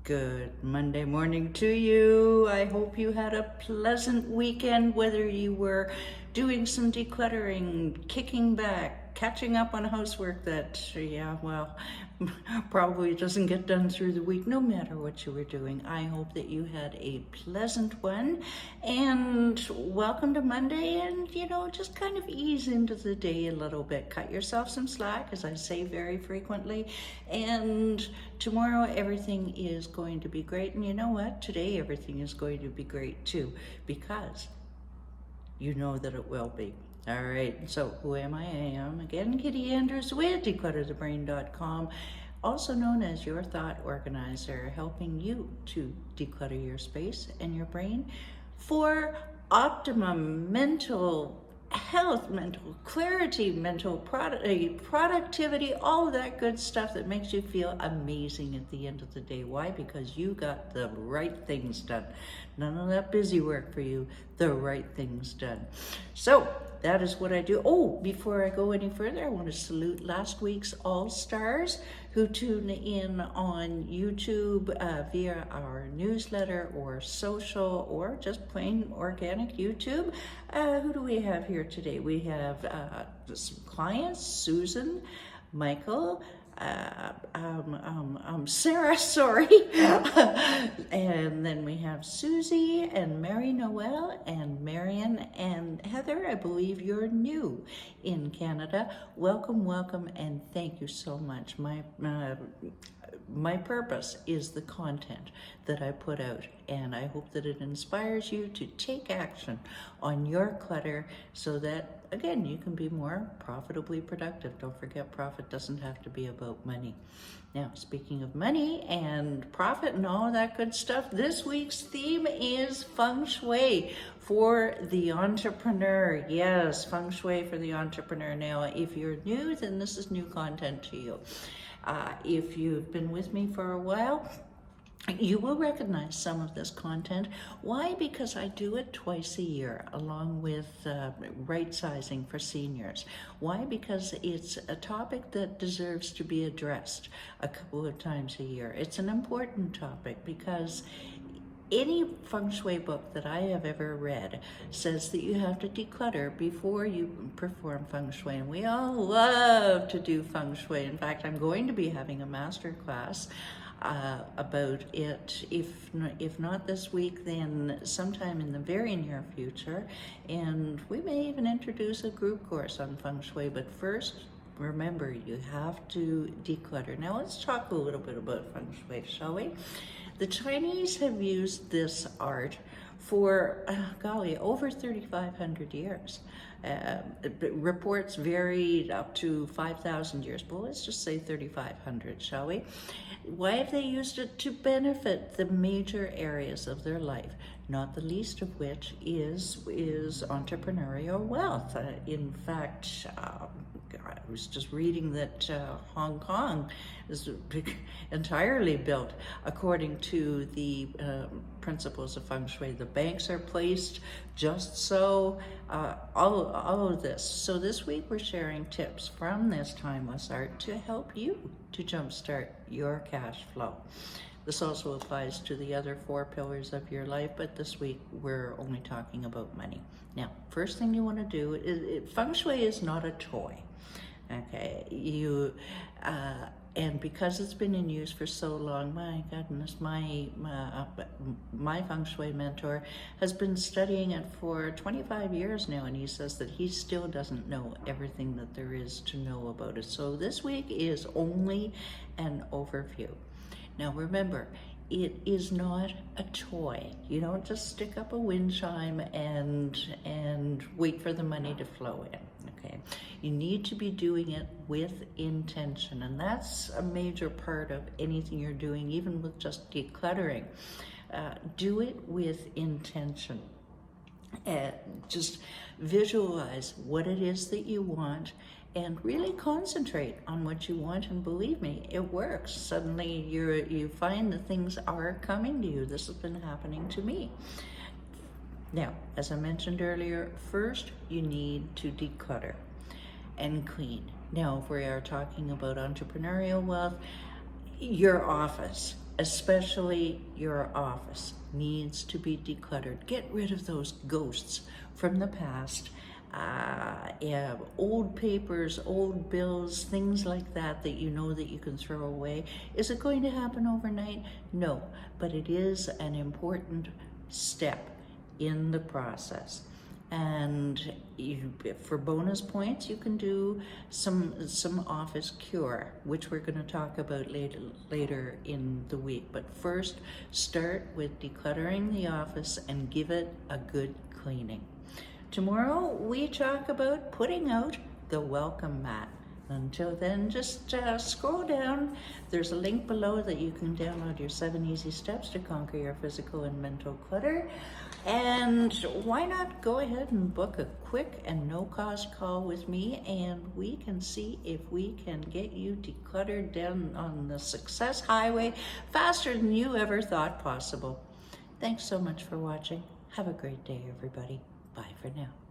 Good Monday morning to you. I hope you had a pleasant weekend, whether you were doing some decluttering, kicking back, catching up on housework that, probably doesn't get done through the week. No matter what you were doing, I hope that you had a pleasant one. And welcome to Monday, and just kind of ease into the day a little bit. Cut yourself some slack, as I say very frequently. And tomorrow everything is going to be great. And you know what? Today everything is going to be great too, because you know that it will be. All right, so who am I? I am, again, Kitty Andrews with declutterthebrain.com, also known as your thought organizer, helping you to declutter your space and your brain for optimum mental health, mental clarity, mental productivity, all of that good stuff that makes you feel amazing at the end of the day. Why? Because you got the right things done. None of that busy work for you, the right things done. So that is what I do. Oh, before I go any further, I want to salute last week's All-Stars who tune in on YouTube via our newsletter or social or just plain organic YouTube. Who do we have here today? We have some clients, Susan, Michael, Sarah, sorry. And then we have Susie and Mary Noel and Marion and Heather. I believe you're new in Canada. Welcome, welcome, and thank you so much. My purpose is the content that I put out, and I hope that it inspires you to take action on your clutter so that, again, you can be more profitably productive. Don't forget, profit doesn't have to be about money. Now, speaking of money and profit and all of that good stuff, this week's theme is Feng Shui for the entrepreneur. Yes, Feng Shui for the entrepreneur. Now, if you're new, then this is new content to you. If you've been with me for a while, you will recognize some of this content. Why? Because I do it twice a year, along with right sizing for seniors. Why? Because it's a topic that deserves to be addressed a couple of times a year. It's an important topic because any Feng Shui book that I have ever read says that you have to declutter before you perform Feng Shui. And we all love to do Feng Shui. In fact, I'm going to be having a master class about it, if not this week, then sometime in the very near future. And we may even introduce a group course on Feng Shui. But first, remember, you have to declutter. Now let's talk a little bit about Feng Shui, shall we? The Chinese have used this art for, over 3,500 years. Reports varied up to 5,000 years, but let's just say 3,500, shall we? Why have they used it? To benefit the major areas of their life, not the least of which is entrepreneurial wealth. In fact, I was just reading that Hong Kong is entirely built according to the principles of Feng Shui. The banks are placed just so, all of this. So this week we're sharing tips from this timeless art to help you to jumpstart your cash flow. This also applies to the other 4 pillars of your life, but this week we're only talking about money. Now, first thing you want to do is, Feng Shui is not a toy. Okay, and because it's been in use for so long, my goodness, my Feng Shui mentor has been studying it for 25 years now, and he says that he still doesn't know everything that there is to know about it. So this week is only an overview. Now remember, it is not a toy. You don't just stick up a wind chime and wait for the money to flow in. Okay, you need to be doing it with intention, and that's a major part of anything you're doing, even with just decluttering. Do it with intention. Just visualize what it is that you want and really concentrate on what you want, and believe me, it works. Suddenly you find that things are coming to you. This has been happening to me. Now, as I mentioned earlier, first you need to declutter and clean. Now, if we are talking about entrepreneurial wealth, your office, especially your office, needs to be decluttered. Get rid of those ghosts from the past. Yeah, old papers, old bills, things like that that you know that you can throw away. Is it going to happen overnight? No, but it is an important step in the process. And for bonus points, you can do some office cure, which we're going to talk about later in the week. But first, start with decluttering the office and give it a good cleaning. Tomorrow, we talk about putting out the welcome mat. Until then, just scroll down. There's a link below that you can download your 7 easy steps to conquer your physical and mental clutter. And why not go ahead and book a quick and no-cost call with me, and we can see if we can get you decluttered down on the success highway faster than you ever thought possible. Thanks so much for watching. Have a great day, everybody. Bye for now.